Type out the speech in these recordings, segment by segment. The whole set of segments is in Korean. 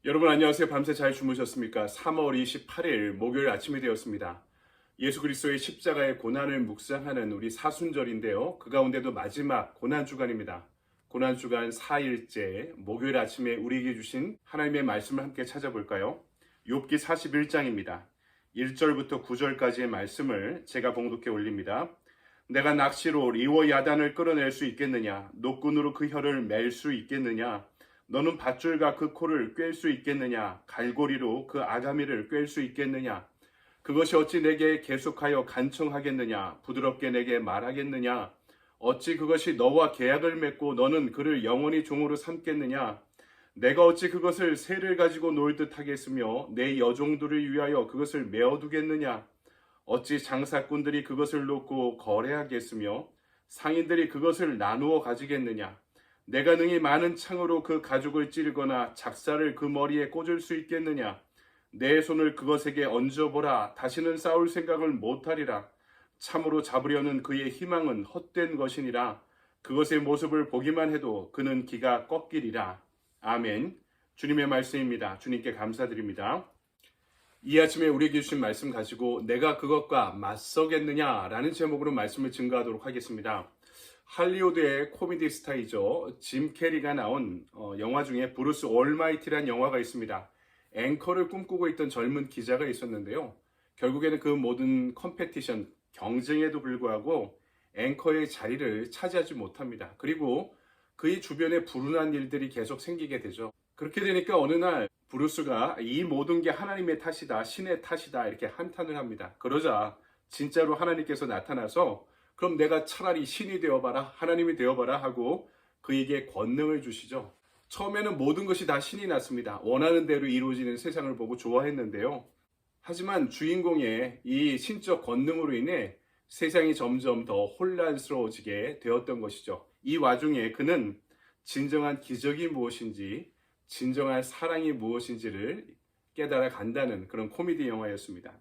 여러분 안녕하세요. 밤새 잘 주무셨습니까? 3월 28일 목요일 아침이 되었습니다. 예수 그리스도의 십자가의 고난을 묵상하는 우리 사순절인데요. 그 가운데도 마지막 고난주간입니다. 고난주간 4일째 목요일 아침에 우리에게 주신 하나님의 말씀을 함께 찾아볼까요? 욥기 41장입니다. 1절부터 9절까지의 말씀을 제가 봉독해 올립니다. 내가 낚시로 리워 야단을 끌어낼 수 있겠느냐? 노끈으로 그 혀를 맬 수 있겠느냐? 너는 밧줄과 그 코를 꿰 수 있겠느냐? 갈고리로 그 아가미를 꿰 수 있겠느냐? 그것이 어찌 내게 계속하여 간청하겠느냐? 부드럽게 내게 말하겠느냐? 어찌 그것이 너와 계약을 맺고 너는 그를 영원히 종으로 삼겠느냐? 내가 어찌 그것을 새를 가지고 놀 듯 하겠으며 내 여종들을 위하여 그것을 메어두겠느냐? 어찌 장사꾼들이 그것을 놓고 거래하겠으며 상인들이 그것을 나누어 가지겠느냐? 내가 능히 많은 창으로 그 가죽을 찌르거나 작사를 그 머리에 꽂을 수 있겠느냐? 내 손을 그것에게 얹어보라. 다시는 싸울 생각을 못하리라. 참으로 잡으려는 그의 희망은 헛된 것이니라. 그것의 모습을 보기만 해도 그는 기가 꺾이리라. 아멘. 주님의 말씀입니다. 주님께 감사드립니다. 이 아침에 우리에게 주신 말씀 가지고 내가 그것과 맞서겠느냐라는 제목으로 말씀을 증거하도록 하겠습니다. 할리우드의 코미디 스타이죠. 짐 캐리가 나온 영화 중에 브루스 올마이티라는 영화가 있습니다. 앵커를 꿈꾸고 있던 젊은 기자가 있었는데요. 결국에는 그 모든 컴페티션, 경쟁에도 불구하고 앵커의 자리를 차지하지 못합니다. 그리고 그의 주변에 불운한 일들이 계속 생기게 되죠. 그렇게 되니까 어느 날 브루스가 이 모든 게 하나님의 탓이다, 신의 탓이다 이렇게 한탄을 합니다. 그러자 진짜로 하나님께서 나타나서 그럼 내가 차라리 신이 되어봐라, 하나님이 되어봐라 하고 그에게 권능을 주시죠. 처음에는 모든 것이 다 신이 났습니다. 원하는 대로 이루어지는 세상을 보고 좋아했는데요. 하지만 주인공의 이 신적 권능으로 인해 세상이 점점 더 혼란스러워지게 되었던 것이죠. 이 와중에 그는 진정한 기적이 무엇인지, 진정한 사랑이 무엇인지를 깨달아 간다는 그런 코미디 영화였습니다.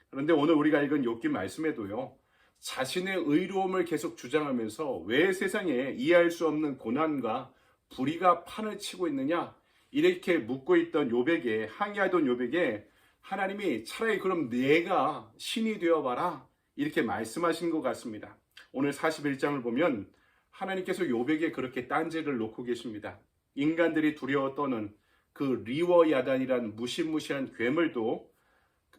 그런데 오늘 우리가 읽은 욥기 말씀에도요. 자신의 의로움을 계속 주장하면서 왜 세상에 이해할 수 없는 고난과 불의가 판을 치고 있느냐 이렇게 묻고 있던 욥에게 항의하던 욥에게 하나님이 차라리 그럼 내가 신이 되어봐라 이렇게 말씀하신 것 같습니다. 오늘 41장을 보면 하나님께서 욥에게 그렇게 딴지를 놓고 계십니다. 인간들이 두려워 떠는 그 리워야단이란 무시무시한 괴물도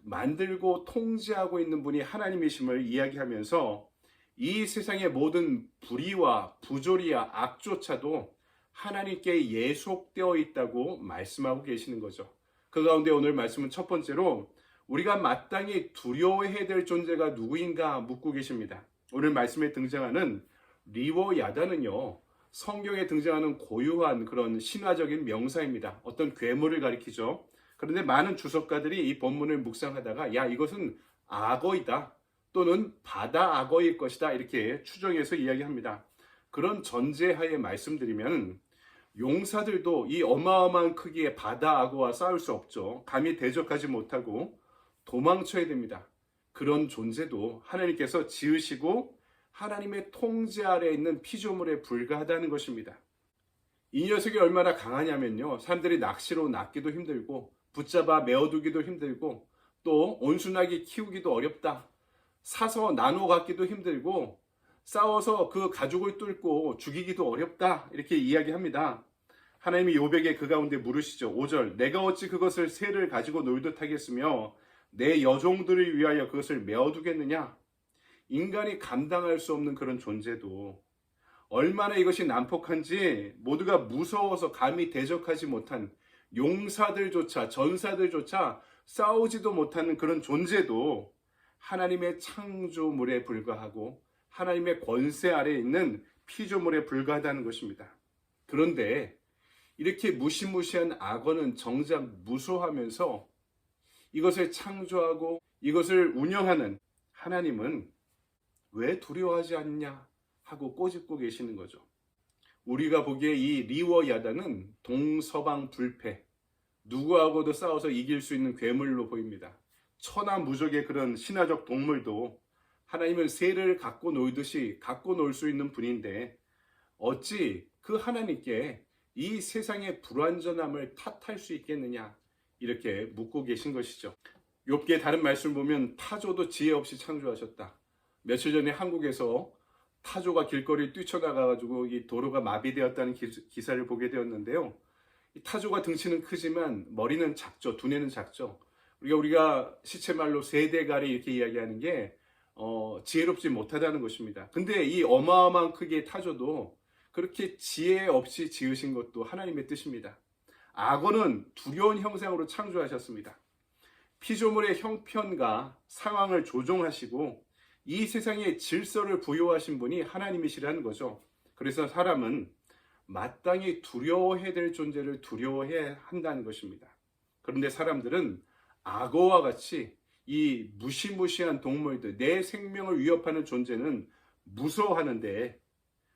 만들고 통제하고 있는 분이 하나님이심을 이야기하면서 이 세상의 모든 불의와 부조리와 악조차도 하나님께 예속되어 있다고 말씀하고 계시는 거죠. 그 가운데 오늘 말씀은 첫 번째로 우리가 마땅히 두려워해야 될 존재가 누구인가 묻고 계십니다. 오늘 말씀에 등장하는 리워야단은요. 성경에 등장하는 고유한 그런 신화적인 명사입니다. 어떤 괴물을 가리키죠. 그런데 많은 주석가들이 이 본문을 묵상하다가 야 이것은 악어이다 또는 바다 악어일 것이다 이렇게 추정해서 이야기합니다. 그런 전제하에 말씀드리면 용사들도 이 어마어마한 크기의 바다 악어와 싸울 수 없죠. 감히 대적하지 못하고 도망쳐야 됩니다. 그런 존재도 하나님께서 지으시고 하나님의 통제 아래에 있는 피조물에 불과하다는 것입니다. 이 녀석이 얼마나 강하냐면요. 사람들이 낚시로 낚기도 힘들고 붙잡아 메어두기도 힘들고 또 온순하게 키우기도 어렵다. 사서 나눠 갖기도 힘들고 싸워서 그 가죽을 뚫고 죽이기도 어렵다. 이렇게 이야기합니다. 하나님이 욥에게 그 가운데 물으시죠. 5절 내가 어찌 그것을 새를 가지고 놀듯 하겠으며 내 여종들을 위하여 그것을 메어두겠느냐. 인간이 감당할 수 없는 그런 존재도 얼마나 이것이 난폭한지 모두가 무서워서 감히 대적하지 못한 용사들조차 전사들조차 싸우지도 못하는 그런 존재도 하나님의 창조물에 불과하고 하나님의 권세 아래에 있는 피조물에 불과하다는 것입니다. 그런데 이렇게 무시무시한 악어는 정작 무소하면서 이것을 창조하고 이것을 운영하는 하나님은 왜 두려워하지 않냐 하고 꼬집고 계시는 거죠. 우리가 보기에 이 리워야단은 동서방 불패, 누구하고도 싸워서 이길 수 있는 괴물로 보입니다. 천하무적의 그런 신화적 동물도 하나님은 새를 갖고 놀듯이 갖고 놀 수 있는 분인데 어찌 그 하나님께 이 세상의 불완전함을 탓할 수 있겠느냐 이렇게 묻고 계신 것이죠. 욥기의 다른 말씀을 보면 타조도 지혜 없이 창조하셨다. 며칠 전에 한국에서 타조가 길거리를 뛰쳐나가가지고 이 도로가 마비되었다는 기사를 보게 되었는데요. 이 타조가 등치는 크지만 머리는 작죠. 두뇌는 작죠. 우리가 시체말로 세대가리 이렇게 이야기하는 게 지혜롭지 못하다는 것입니다. 근데 이 어마어마한 크기의 타조도 그렇게 지혜 없이 지으신 것도 하나님의 뜻입니다. 악어는 두려운 형상으로 창조하셨습니다. 피조물의 형편과 상황을 조종하시고 이 세상에 질서를 부여하신 분이 하나님이시라는 거죠. 그래서 사람은 마땅히 두려워해야 될 존재를 두려워해야 한다는 것입니다. 그런데 사람들은 악어와 같이 이 무시무시한 동물들, 내 생명을 위협하는 존재는 무서워하는데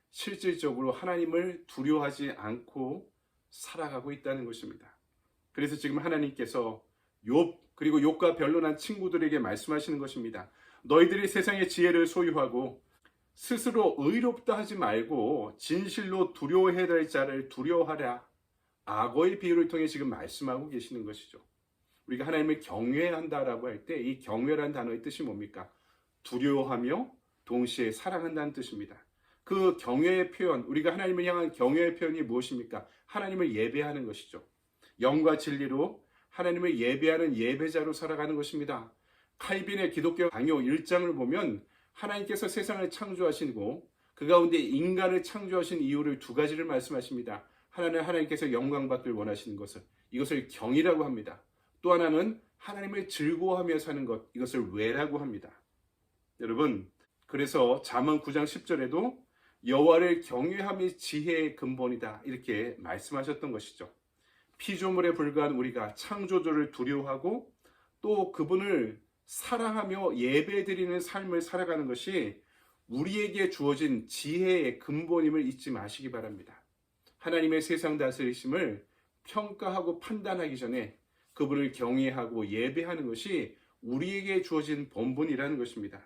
실질적으로 하나님을 두려워하지 않고 살아가고 있다는 것입니다. 그래서 지금 하나님께서 욥 그리고 욥과 변론한 친구들에게 말씀하시는 것입니다. 너희들이 세상의 지혜를 소유하고 스스로 의롭다 하지 말고 진실로 두려워해야 될 자를 두려워하라. 악어의 비유를 통해 지금 말씀하고 계시는 것이죠. 우리가 하나님을 경외한다라고 할 때 이 경외라는 단어의 뜻이 뭡니까? 두려워하며 동시에 사랑한다는 뜻입니다. 그 경외의 표현, 우리가 하나님을 향한 경외의 표현이 무엇입니까? 하나님을 예배하는 것이죠. 영과 진리로 하나님을 예배하는 예배자로 살아가는 것입니다. 칼빈의 기독교 강요 1장을 보면 하나님께서 세상을 창조하시고 그 가운데 인간을 창조하신 이유를 두 가지를 말씀하십니다. 하나는 하나님께서 영광받길 원하시는 것을, 이것을 경이라고 합니다. 또 하나는 하나님을 즐거워하며 사는 것, 이것을 외라고 합니다. 여러분, 그래서 잠언 9장 10절에도 여호와를 경외함이 지혜의 근본이다 이렇게 말씀하셨던 것이죠. 피조물에 불과한 우리가 창조주를 두려워하고 또 그분을 사랑하며 예배드리는 삶을 살아가는 것이 우리에게 주어진 지혜의 근본임을 잊지 마시기 바랍니다. 하나님의 세상 다스리심을 평가하고 판단하기 전에 그분을 경외하고 예배하는 것이 우리에게 주어진 본분이라는 것입니다.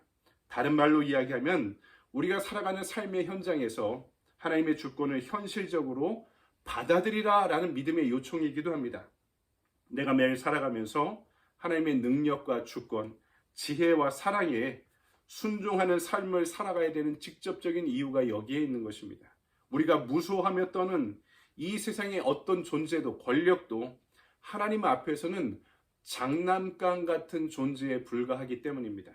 다른 말로 이야기하면 우리가 살아가는 삶의 현장에서 하나님의 주권을 현실적으로 받아들이라라는 믿음의 요청이기도 합니다. 내가 매일 살아가면서 하나님의 능력과 주권, 지혜와 사랑에 순종하는 삶을 살아가야 되는 직접적인 이유가 여기에 있는 것입니다. 우리가 무소하며 떠는 이 세상의 어떤 존재도 권력도 하나님 앞에서는 장난감 같은 존재에 불과하기 때문입니다.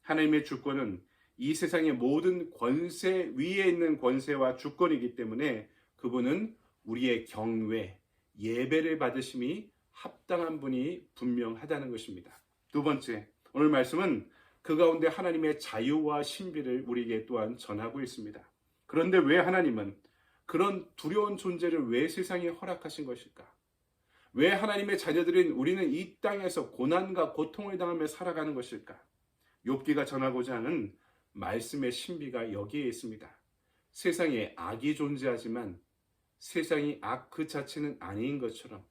하나님의 주권은 이 세상의 모든 권세 위에 있는 권세와 주권이기 때문에 그분은 우리의 경외, 예배를 받으심이 합당한 분이 분명하다는 것입니다. 두 번째, 오늘 말씀은 그 가운데 하나님의 자유와 신비를 우리에게 또한 전하고 있습니다. 그런데 왜 하나님은 그런 두려운 존재를 왜 세상에 허락하신 것일까? 왜 하나님의 자녀들인 우리는 이 땅에서 고난과 고통을 당하며 살아가는 것일까? 욥기가 전하고자 하는 말씀의 신비가 여기에 있습니다. 세상에 악이 존재하지만 세상이 악 그 자체는 아닌 것처럼,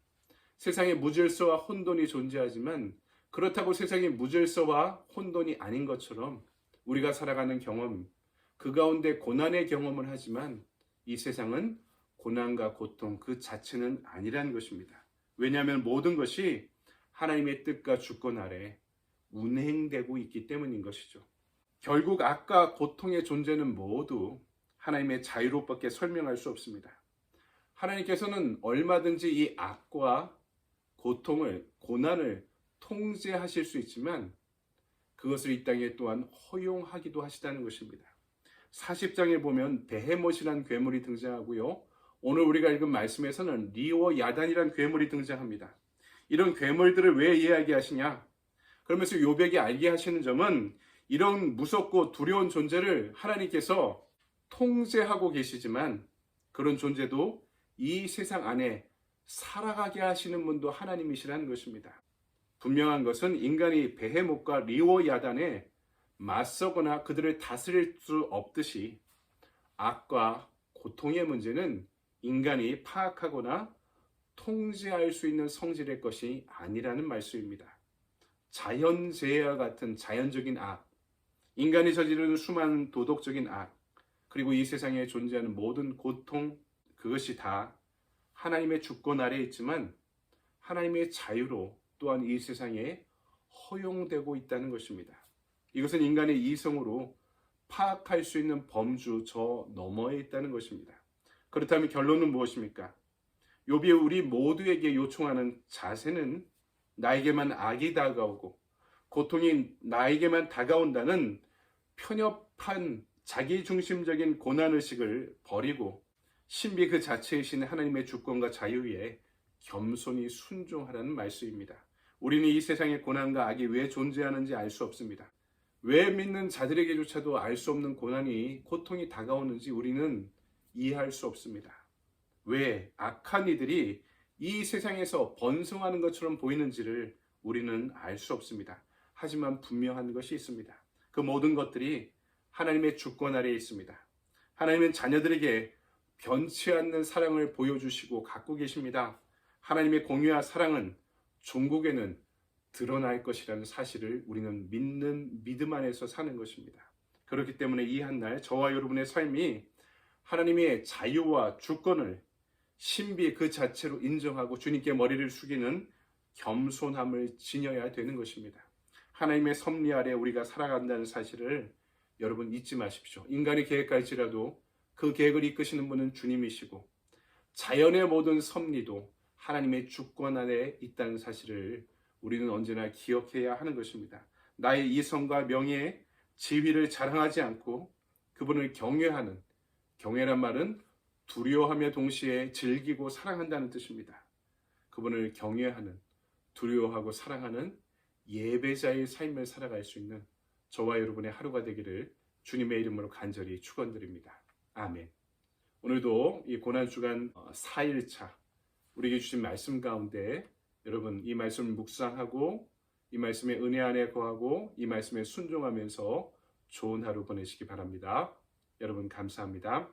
세상에 무질서와 혼돈이 존재하지만 그렇다고 세상이 무질서와 혼돈이 아닌 것처럼 우리가 살아가는 경험, 그 가운데 고난의 경험을 하지만 이 세상은 고난과 고통 그 자체는 아니라는 것입니다. 왜냐하면 모든 것이 하나님의 뜻과 주권 아래 운행되고 있기 때문인 것이죠. 결국 악과 고통의 존재는 모두 하나님의 자유로밖에 설명할 수 없습니다. 하나님께서는 얼마든지 이 악과 고통을, 고난을 통제하실 수 있지만 그것을 이 땅에 또한 허용하기도 하시다는 것입니다. 40장에 보면 베헤못이라는 괴물이 등장하고요. 오늘 우리가 읽은 말씀에서는 리오 야단이라는 괴물이 등장합니다. 이런 괴물들을 왜 이야기하시냐? 그러면서 욥에게 알게 하시는 점은 이런 무섭고 두려운 존재를 하나님께서 통제하고 계시지만 그런 존재도 이 세상 안에 살아가게 하시는 분도 하나님이시라는 것입니다. 분명한 것은 인간이 베헤못과 리오 야단에 맞서거나 그들을 다스릴 수 없듯이 악과 고통의 문제는 인간이 파악하거나 통제할 수 있는 성질의 것이 아니라는 말씀입니다. 자연재해와 같은 자연적인 악, 인간이 저지르는 수많은 도덕적인 악, 그리고 이 세상에 존재하는 모든 고통, 그것이 다 하나님의 주권 아래에 있지만 하나님의 자유로 또한 이 세상에 허용되고 있다는 것입니다. 이것은 인간의 이성으로 파악할 수 있는 범주 저 너머에 있다는 것입니다. 그렇다면 결론은 무엇입니까? 욥이 우리 모두에게 요청하는 자세는 나에게만 악이 다가오고 고통이 나에게만 다가온다는 편협한 자기중심적인 고난의식을 버리고 신비 그 자체이신 하나님의 주권과 자유에 겸손히 순종하라는 말씀입니다. 우리는 이 세상에 고난과 악이 왜 존재하는지 알 수 없습니다. 왜 믿는 자들에게조차도 알 수 없는 고난이, 고통이 다가오는지 우리는 이해할 수 없습니다. 왜 악한 이들이 이 세상에서 번성하는 것처럼 보이는지를 우리는 알 수 없습니다. 하지만 분명한 것이 있습니다. 그 모든 것들이 하나님의 주권 아래에 있습니다. 하나님은 자녀들에게 변치 않는 사랑을 보여주시고 갖고 계십니다. 하나님의 공유와 사랑은 종국에는 드러날 것이라는 사실을 우리는 믿는 믿음 안에서 사는 것입니다. 그렇기 때문에 이 한날 저와 여러분의 삶이 하나님의 자유와 주권을 신비 그 자체로 인정하고 주님께 머리를 숙이는 겸손함을 지녀야 되는 것입니다. 하나님의 섭리 아래 우리가 살아간다는 사실을 여러분 잊지 마십시오. 인간의 계획할지라도 그 계획을 이끄시는 분은 주님이시고 자연의 모든 섭리도 하나님의 주권 안에 있다는 사실을 우리는 언제나 기억해야 하는 것입니다. 나의 이성과 명예, 지위를 자랑하지 않고 그분을 경외하는, 경외란 말은 두려워하며 동시에 즐기고 사랑한다는 뜻입니다. 그분을 경외하는, 두려워하고 사랑하는 예배자의 삶을 살아갈 수 있는 저와 여러분의 하루가 되기를 주님의 이름으로 간절히 축원드립니다. 아멘. 오늘도 이 고난주간 4일차 우리에게 주신 말씀 가운데 여러분 이 말씀을 묵상하고 이 말씀의 은혜 안에 거하고 이 말씀에 순종하면서 좋은 하루 보내시기 바랍니다. 여러분 감사합니다.